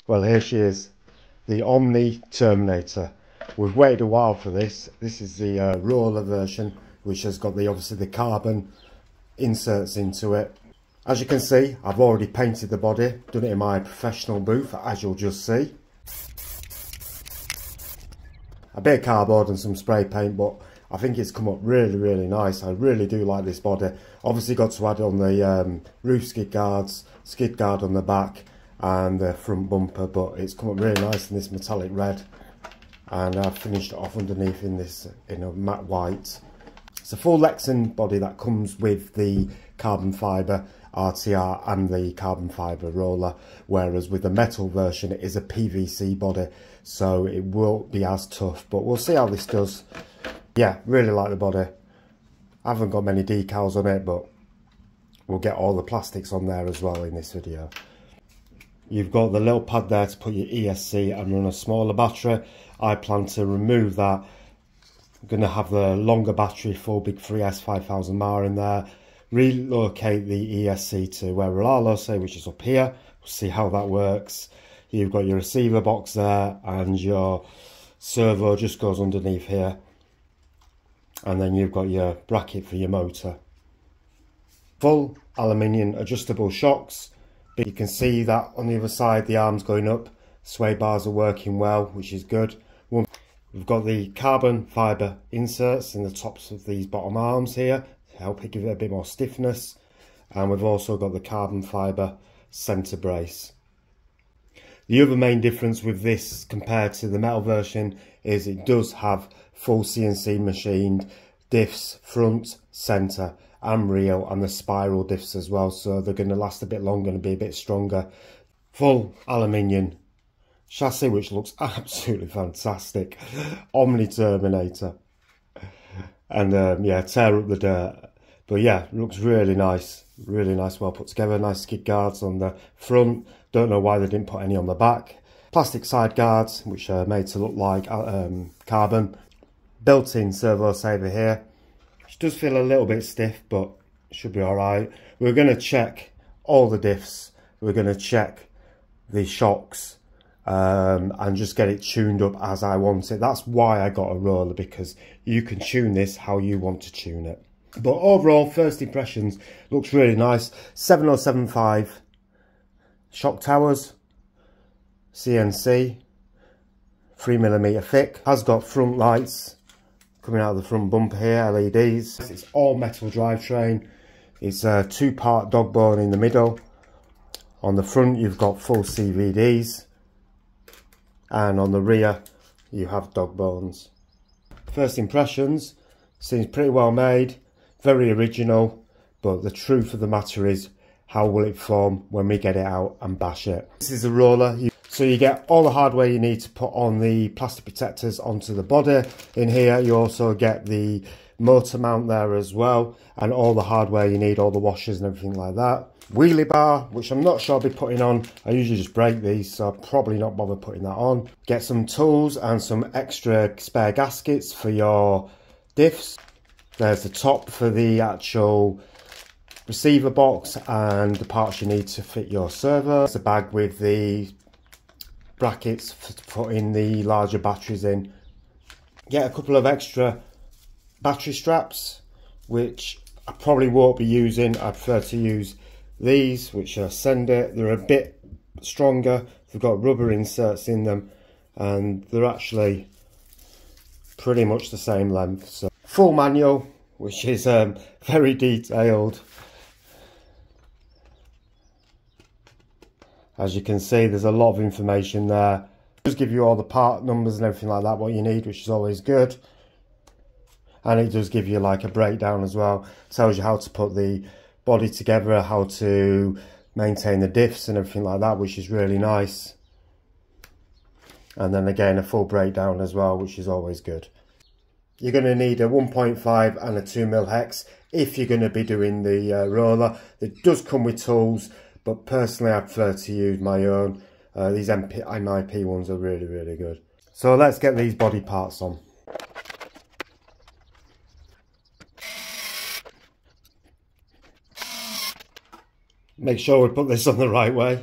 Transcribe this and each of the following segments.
Well, here she is, the Omni Terminator. We've waited a while for this. This is the roller version, which has got obviously the carbon inserts into it. As you can see, I've already painted the body, done it in my professional booth, as you'll just see. A bit of cardboard and some spray paint, but I think it's come up really nice. I really do like this body. Obviously got to add on the roof skid guards, skid guard on the back and the front bumper, but it's come up really nice in this metallic red, and I've finished it off underneath in this a matte white. It's a full Lexan body that comes with the carbon fibre RTR and the carbon fibre roller, whereas with the metal version it is a PVC body, so it won't be as tough, but we'll see how this does. Yeah, really like the body. I haven't got many decals on it, but we'll get all the plastics on there as well in this video. You've got the little pad there to put your ESC and run a smaller battery. I plan to remove that. I'm going to have the longer battery, full big 3S 5000 mAh in there. Relocate the ESC to where rlaarlo say, which is up here. We'll see how that works. You've got your receiver box there, and your servo just goes underneath here. And then you've got your bracket for your motor. Full aluminium adjustable shocks. But you can see that on the other side the arms going up. Sway bars are working well, which is good. We've got the carbon fibre inserts in the tops of these bottom arms here to help it give it a bit more stiffness. And we've also got the carbon fibre centre brace. The other main difference with this compared to the metal version is it does have full CNC machined diffs, front, centre and rear, and the spiral diffs as well, so they're going to last a bit longer and be a bit stronger. Full aluminium chassis, which looks absolutely fantastic. Omni Terminator. And yeah, tear up the dirt. But yeah, looks really nice, well put together. Nice skid guards on the front. Don't know why they didn't put any on the back. Plastic side guards, which are made to look like carbon. Built-in servo saver here. Which does feel a little bit stiff, but should be alright. We're going to check all the diffs. We're going to check the shocks and just get it tuned up as I want it. That's why I got a roller, because you can tune this how you want to tune it. But overall, first impressions, looks really nice. 7075 shock towers, CNC, 3mm thick. Has got front lights coming out of the front bumper here, LEDs. It's all metal drivetrain. It's a 2-part dog bone in the middle. On the front you've got full CVDs, and on the rear you have dog bones. First impressions, seems pretty well made, very original, but the truth of the matter is, how will it form when we get it out and bash it? This is a roller. So you get all the hardware you need to put on the plastic protectors onto the body. In here you also get the motor mount there as well, and all the hardware you need, all the washers and everything like that. Wheelie bar, which I'm not sure I'll be putting on. I usually just break these, so I'll probably not bother putting that on. Get some tools and some extra spare gaskets for your diffs. There's the top for the actual receiver box and the parts you need to fit your servo. There's a bag with the brackets for putting the larger batteries in. Get a couple of extra battery straps, which I probably won't be using. I prefer to use these, which are Sender. They're a bit stronger. They've got rubber inserts in them, and they're actually pretty much the same length. So full manual, which is very detailed. As you can see, there's a lot of information there. It does give you all the part numbers and everything like that, what you need, which is always good. And it does give you like a breakdown as well. It tells you how to put the body together, how to maintain the diffs and everything like that, which is really nice. And then again, a full breakdown as well, which is always good. You're going to need a 1.5 and a 2mm hex if you're going to be doing the roller. It does come with tools, but personally I prefer to use my own. These MIP ones are really good. So let's get these body parts on. Make sure we put this on the right way.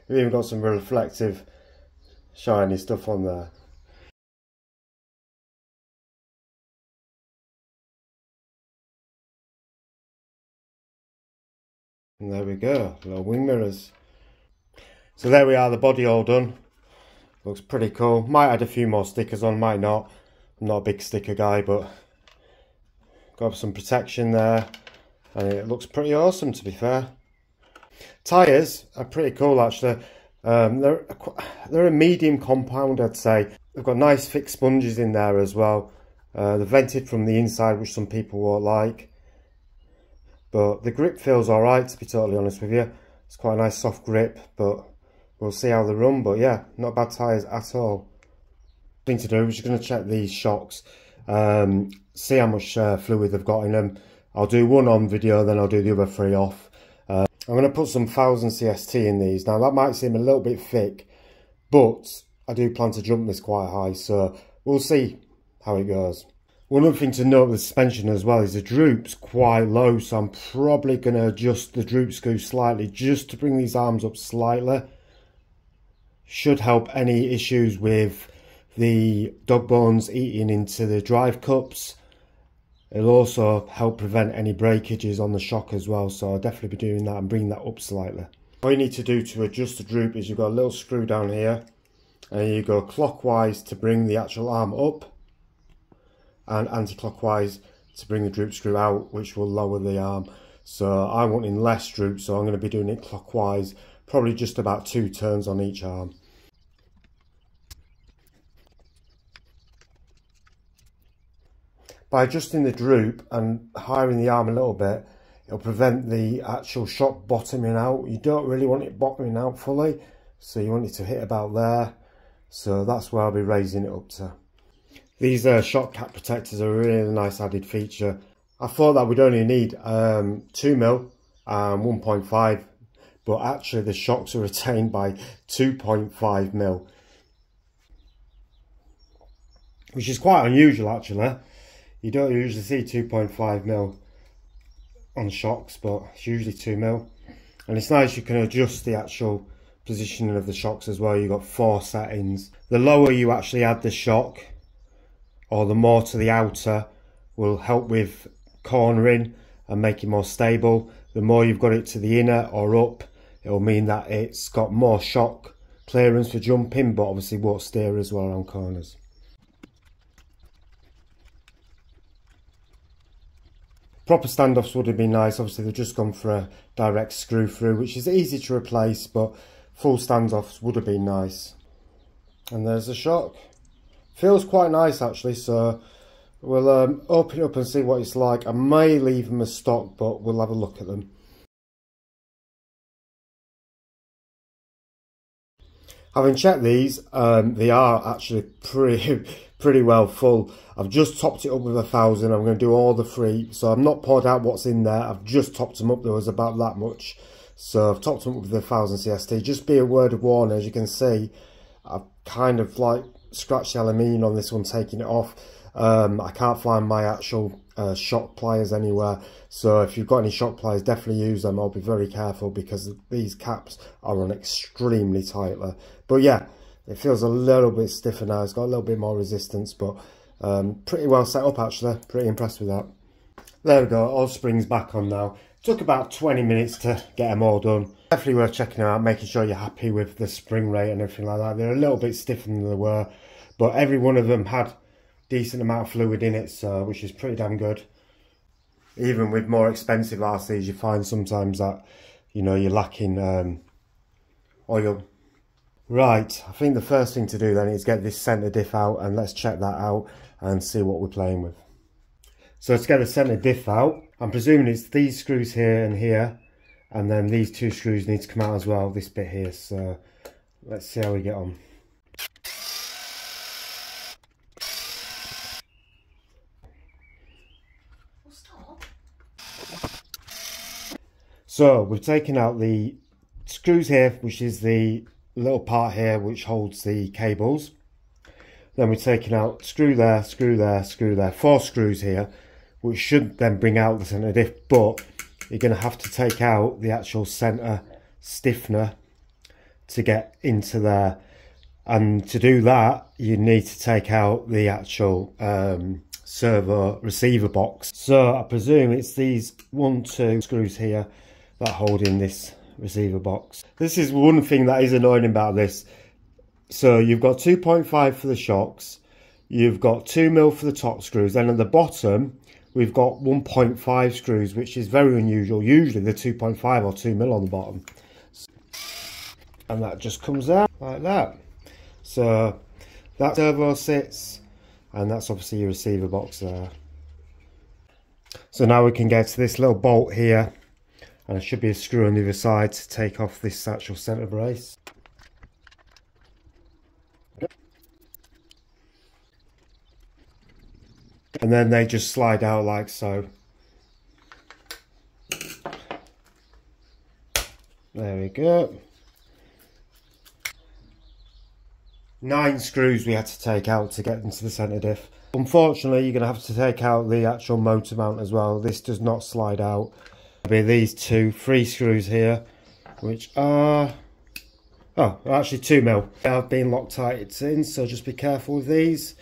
We've even got some reflective shiny stuff on there. And there we go, little wing mirrors. So there we are, the body all done. Looks pretty cool. Might add a few more stickers on, might not. I'm not a big sticker guy, but got some protection there. And it looks pretty awesome, to be fair. Tyres are pretty cool, actually. They're a medium compound, I'd say. They've got nice thick sponges in there as well. They're vented from the inside, which some people won't like. But the grip feels alright, to be totally honest with you. It's quite a nice soft grip, but we'll see how they run. But yeah, not bad tyres at all. Thing to do, we're just going to check these shocks. See how much fluid they've got in them. I'll do one on video, then I'll do the other 3 off. I'm going to put some 1000 CST in these. Now that might seem a little bit thick, but I do plan to jump this quite high, so we'll see how it goes. One other thing to note with the suspension as well is the droop's quite low, so I'm probably going to adjust the droop screw slightly just to bring these arms up slightly. Should help any issues with the dog bones eating into the drive cups. It'll also help prevent any breakages on the shock as well, so I'll definitely be doing that and bringing that up slightly. All you need to do to adjust the droop is you've got a little screw down here, and you go clockwise to bring the actual arm up, and anti-clockwise to bring the droop screw out, which will lower the arm. So I'm wanting less droop, so I'm going to be doing it clockwise, probably just about 2 turns on each arm. By adjusting the droop and hiring the arm a little bit, it'll prevent the actual shock bottoming out. You don't really want it bottoming out fully, so you want it to hit about there. So that's where I'll be raising it up to. These shock cap protectors are a really nice added feature. I thought that we'd only need 2mm and 1.5, but actually the shocks are retained by 2.5mm, which is quite unusual actually. You don't usually see 2.5mm on shocks, but it's usually 2mm. And it's nice you can adjust the actual positioning of the shocks as well. You've got 4 settings. The lower you actually add the shock, or the more to the outer, will help with cornering and make it more stable. The more you've got it to the inner or up, it'll mean that it's got more shock clearance for jumping, but obviously won't steer as well around corners. Proper standoffs would have been nice. Obviously they've just gone for a direct screw through, which is easy to replace, but full standoffs would have been nice. And there's the shock. Feels quite nice actually, so we'll open it up and see what it's like. I may leave them as stock, but we'll have a look at them. Having checked these, they are actually pretty well full. I've just topped it up with 1000. I'm going to do all the 3, so I've not poured out what's in there. I've just topped them up. There was about that much, so I've topped them up with 1000 CST. Just be a word of warning, as you can see, I've kind of like scratched the aluminium on this one, taking it off. I can't find my actual shock pliers anywhere, so if you've got any shock pliers, definitely use them. I'll be very careful because these caps are on extremely tightly. But yeah, it feels a little bit stiffer now. It's got a little bit more resistance, but pretty well set up actually. Pretty impressed with that. There we go, all springs back on now. Took about 20 minutes to get them all done. Definitely worth checking out, making sure you're happy with the spring rate and everything like that. They're a little bit stiffer than they were, but every one of them had decent amount of fluid in it, so which is pretty damn good. Even with more expensive RCs, you find sometimes that, you know, you're lacking oil. Right, I think the first thing to do then is get this centre diff out, and let's check that out and see what we're playing with. So to get the centre diff out, I'm presuming it's these screws here and here, and then these 2 screws need to come out as well, this bit here. So let's see how we get on. So we've taken out the screws here, which is the little part here which holds the cables. Then we're taking out screw there, screw there, screw there, 4 screws here, which should then bring out the centre diff, but you're going to have to take out the actual centre stiffener to get into there. And to do that, you need to take out the actual servo receiver box. So I presume it's these 1, 2 screws here that hold in this receiver box. This is one thing that is annoying about this. So you've got 2.5 for the shocks, you've got 2mm for the top screws, then at the bottom we've got 1.5 screws, which is very unusual. Usually they're 2.5 or 2mm on the bottom. And that just comes out like that. So that servo sits, and that's obviously your receiver box there. So now we can get to this little bolt here, and there should be a screw on the other side to take off this actual centre brace. And then they just slide out like so. There we go. 9 screws we had to take out to get into the centre diff. Unfortunately, you're going to have to take out the actual motor mount as well. This does not slide out. There'll be these 3 screws here, which are, oh, actually 2mm. I've been Loctite in, so just be careful with these.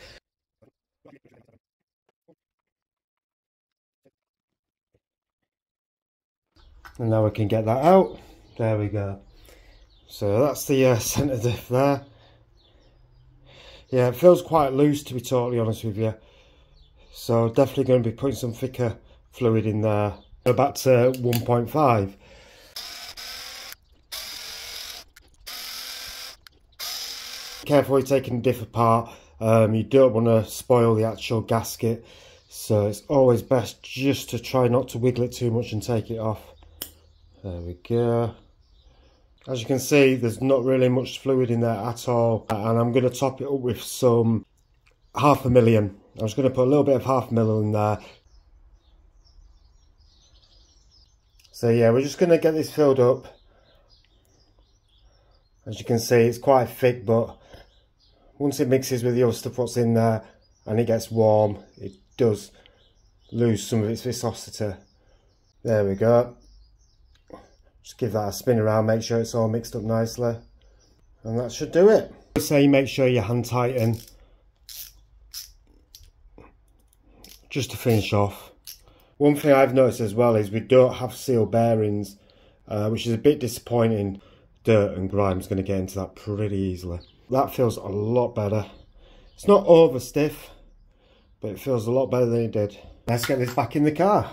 And now we can get that out. There we go. So that's the centre diff there. Yeah, it feels quite loose, to be totally honest with you. So definitely going to be putting some thicker fluid in there. Go back to 1.5. Careful when you're taking the diff apart. You don't want to spoil the actual gasket. So it's always best just to try not to wiggle it too much and take it off. There we go. As you can see, there's not really much fluid in there at all, and I'm going to top it up with some 0.5 million. I'm just going to put a little bit of 0.5 mil in there. So yeah, we're just going to get this filled up. As you can see, it's quite thick, but once it mixes with the other stuff what's in there and it gets warm, it does lose some of its viscosity. There we go. Just give that a spin around, make sure it's all mixed up nicely, and that should do it. So you make sure you hand tighten just to finish off. One thing I've noticed as well is we don't have sealed bearings, which is a bit disappointing. Dirt and grime's going to get into that pretty easily. That feels a lot better. It's not over stiff, but it feels a lot better than it did. Let's get this back in the car.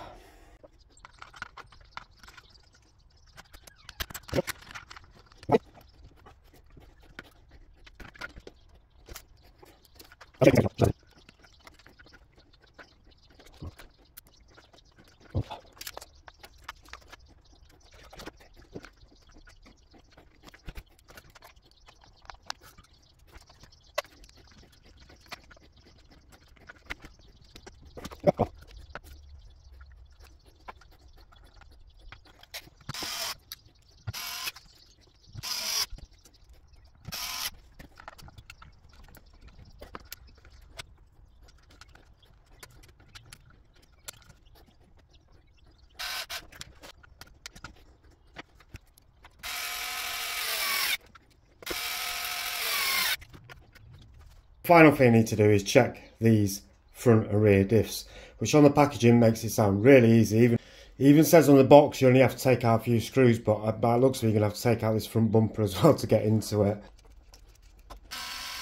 Final thing you need to do is check these front and rear diffs, which on the packaging makes it sound really easy. Even says on the box you only have to take out a few screws, but by looks of it, you're going to have to take out this front bumper as well to get into it.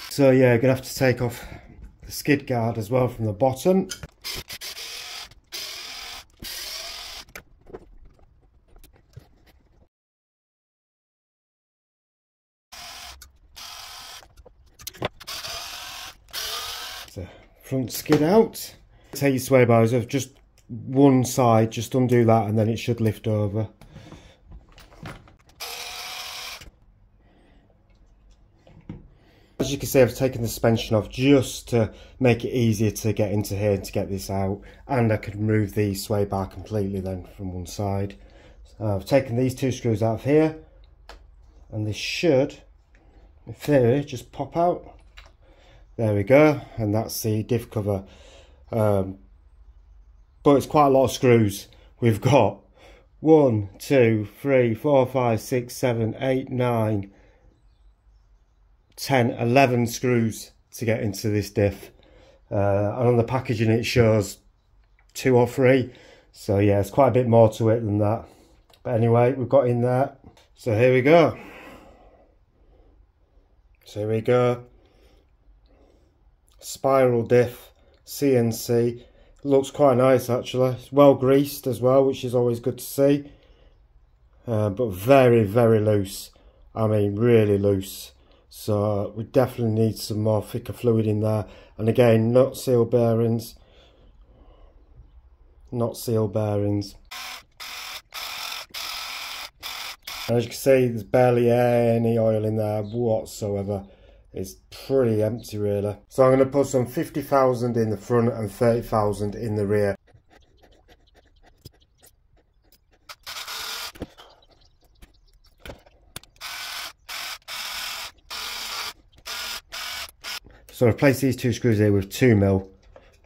So yeah, you're going to have to take off the skid guard as well from the bottom. So front skid out. Take your sway bars off just one side, just undo that and then it should lift over. As you can see, I've taken the suspension off just to make it easier to get into here and to get this out, and I could remove the sway bar completely then from one side. So I've taken these 2 screws out of here, and this should, in theory, just pop out. There we go, and that's the diff cover. But it's quite a lot of screws. We've got 1, 2, 3, 4, 5, 6, 7, 8, 9, 10, 11 screws to get into this diff. And on the packaging it shows 2 or 3. So yeah, it's quite a bit more to it than that. But anyway, we've got in there. So here we go. So here we go. Spiral diff, CNC. Looks quite nice actually. It's well greased as well, which is always good to see. But very, very loose. I mean, really loose. So we definitely need some more thicker fluid in there. And again, not seal bearings. Not seal bearings. And as you can see, there's barely any oil in there whatsoever. It's pretty empty really. So I'm going to put some 50,000 in the front and 30,000 in the rear. So replace these 2 screws here with 2mm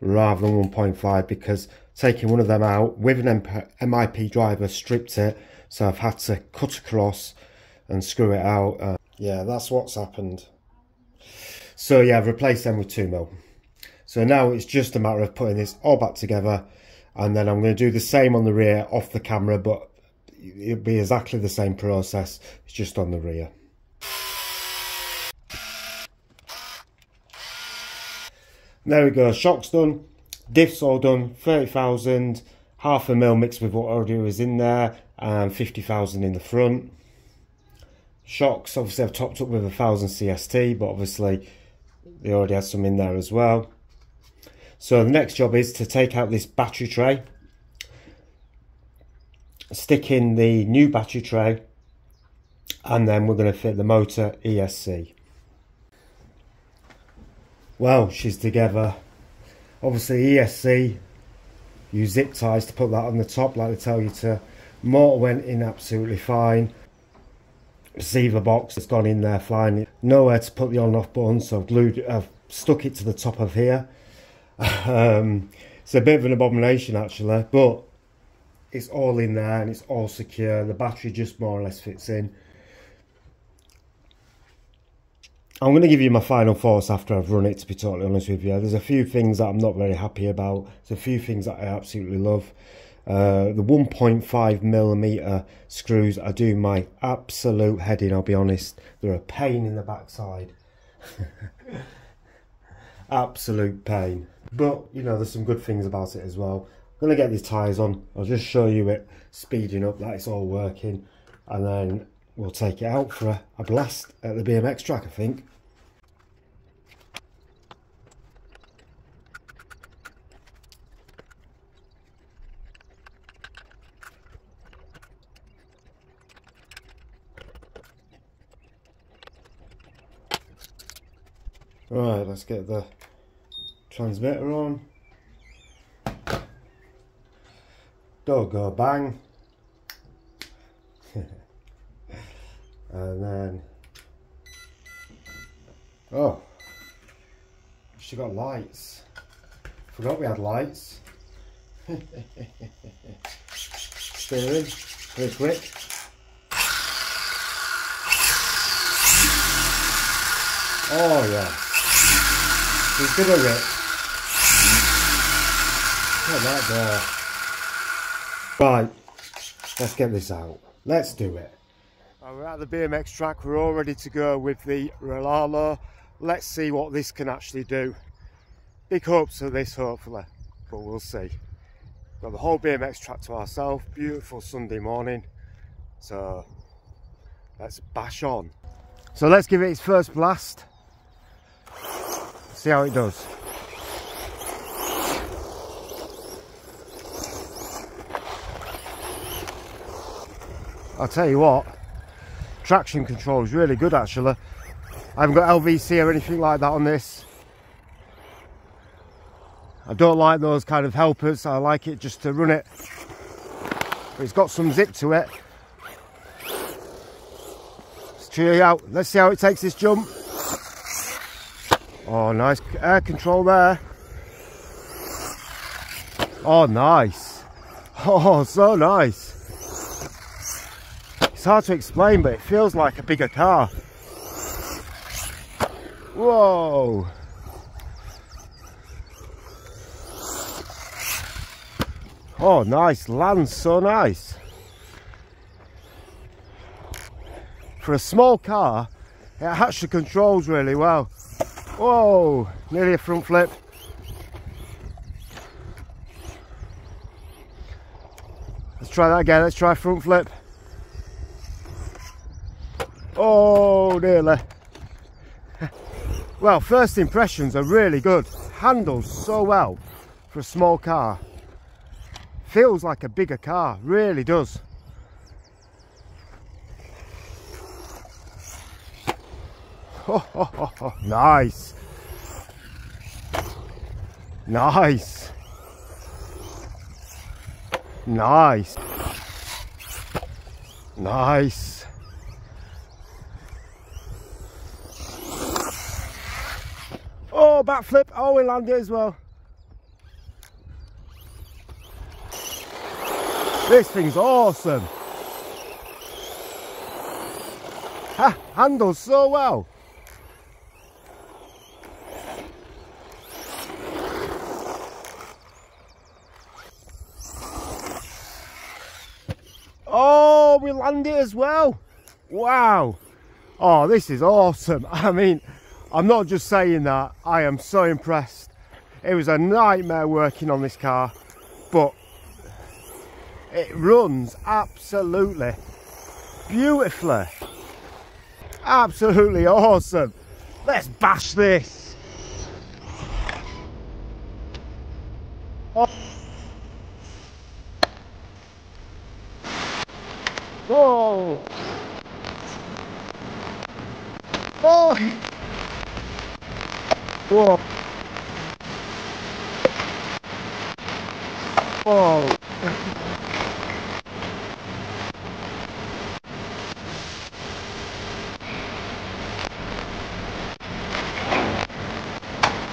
rather than 1.5 because taking one of them out with an MIP driver stripped it, so I've had to cut across and screw it out. Yeah, that's what's happened. So yeah, I've replaced them with 2mm. So now it's just a matter of putting this all back together, and then I'm going to do the same on the rear off the camera, but it'll be exactly the same process, it's just on the rear. There we go, shock's done, diff's all done, 30,000, half a mil mixed with what already was in there, and 50,000 in the front. Shocks, obviously I've topped up with 1,000 CST, but obviously they already had some in there as well. So the next job is to take out this battery tray, stick in the new battery tray, and then we're going to fit the motor ESC. Well, she's together. Obviously ESC, use zip ties to put that on the top like they tell you to. Motor went in absolutely fine. Receiver box has gone in there fine. Nowhere to put the on and off button, so I've stuck it to the top of here. It's a bit of an abomination actually, but it's all in there and it's all secure. The battery just more or less fits in. I'm going to give you my final thoughts after I've run it, to be totally honest with you. There's a few things that I'm not very happy about. There's a few things that I absolutely love. The 1.5mm screws are doing my absolute head in, I'll be honest. They're a pain in the backside. Absolute pain. But, you know, there's some good things about it as well. I'm going to get these tyres on. I'll just show you it speeding up, that it's all working. And then we'll take it out for a blast at the BMX track, I think. Right, let's get the transmitter on. Don't go bang. And then, oh, she got lights. Forgot we had lights. Steering, very quick. Oh yeah, she's good at it. Look at that there. Right, let's get this out. Let's do it. We're at the BMX track, we're all ready to go with the rlaarlo. Let's see what this can actually do. Big hopes of this hopefully, but we'll see. Got the whole BMX track to ourselves, beautiful Sunday morning. So let's bash on. So let's give it its first blast. See how it does. I'll tell you what, traction control is really good actually. I haven't got LVC or anything like that on this. I don't like those kind of helpers, I like it just to run it. But it's got some zip to it. Let's try it out, let's see how it takes this jump. Oh, nice air control there. Oh, nice. Oh, so nice. It's hard to explain, but it feels like a bigger car. Whoa! Oh, nice, lands so nice. For a small car, it actually controls really well. Whoa, nearly a front flip. Let's try that again, let's try front flip. Oh, nearly. Well, first impressions are really good. Handles so well for a small car. Feels like a bigger car, really does. Oh, nice. Nice. Nice. Nice. Oh, backflip. Oh, we landed as well. This thing's awesome. Ha, handles so well. Oh, we landed as well. Wow. Oh, this is awesome. I mean, I'm not just saying that. I am so impressed. It was a nightmare working on this car, but it runs absolutely beautifully. Absolutely awesome. Let's bash this. Oh. Whoa. Oh. Whoa. Whoa.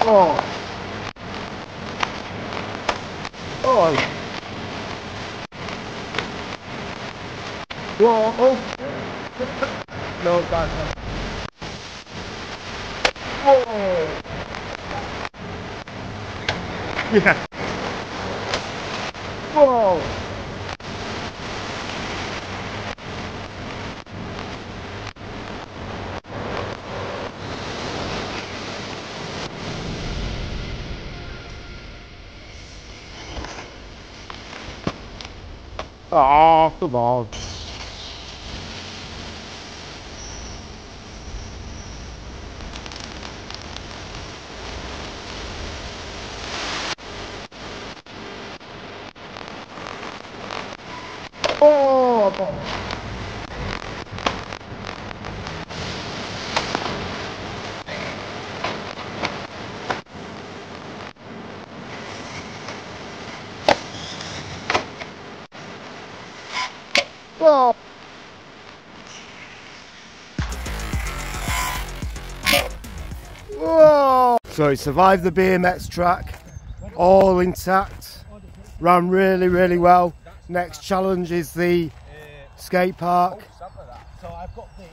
Oh. Oh. Whoa. Oh. No, that's oh. Yeah. Whoa. Oh, come on. Oh, oh. Whoa. So it survived the BMX track, all intact, ran really, really well. Next challenge is the skate park.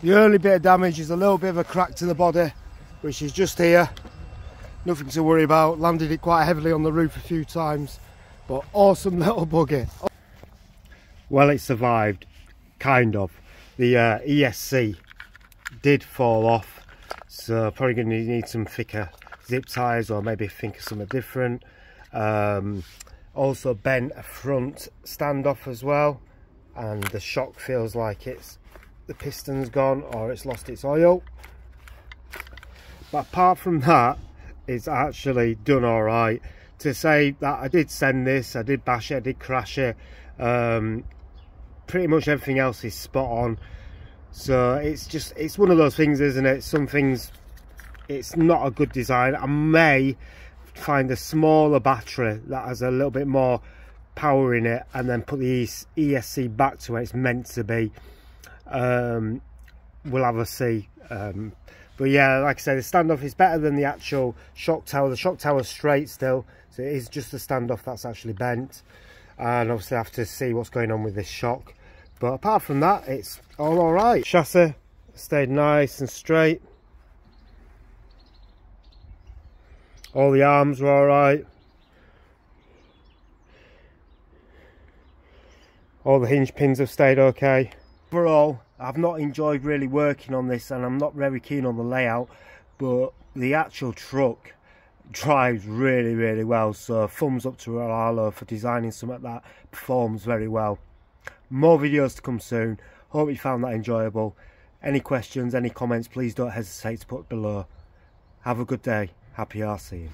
The only bit of damage is a little bit of a crack to the body, which is just here. Nothing to worry about. Landed it quite heavily on the roof a few times, but awesome little buggy. Well, it survived, kind of. The ESC did fall off, so probably going to need some thicker zip ties, or maybe think of something different. Also bent a front standoff as well, and the shock feels like the piston's gone or it's lost its oil. But apart from that, it's actually done all right. To say that I did send this, I did bash it, I did crash it, pretty much everything else is spot on. So it's one of those things, isn't it? Some things, it's not a good design. I may find a smaller battery that has a little bit more power in it, and then put the ESC back to where it's meant to be. We'll have a see. But yeah, like I said, the standoff is better than the actual shock tower. The shock tower's straight still, so it is just the standoff that's actually bent. And obviously I have to see what's going on with this shock. But apart from that, it's all right. Chassis stayed nice and straight. All the arms were alright. All the hinge pins have stayed okay. Overall, I've not enjoyed really working on this, and I'm not very keen on the layout, but the actual truck drives really well, so thumbs up to rlaarlo for designing something that performs very well. More videos to come soon. Hope you found that enjoyable. Any questions, any comments, please don't hesitate to put below. Have a good day. Happy RCing.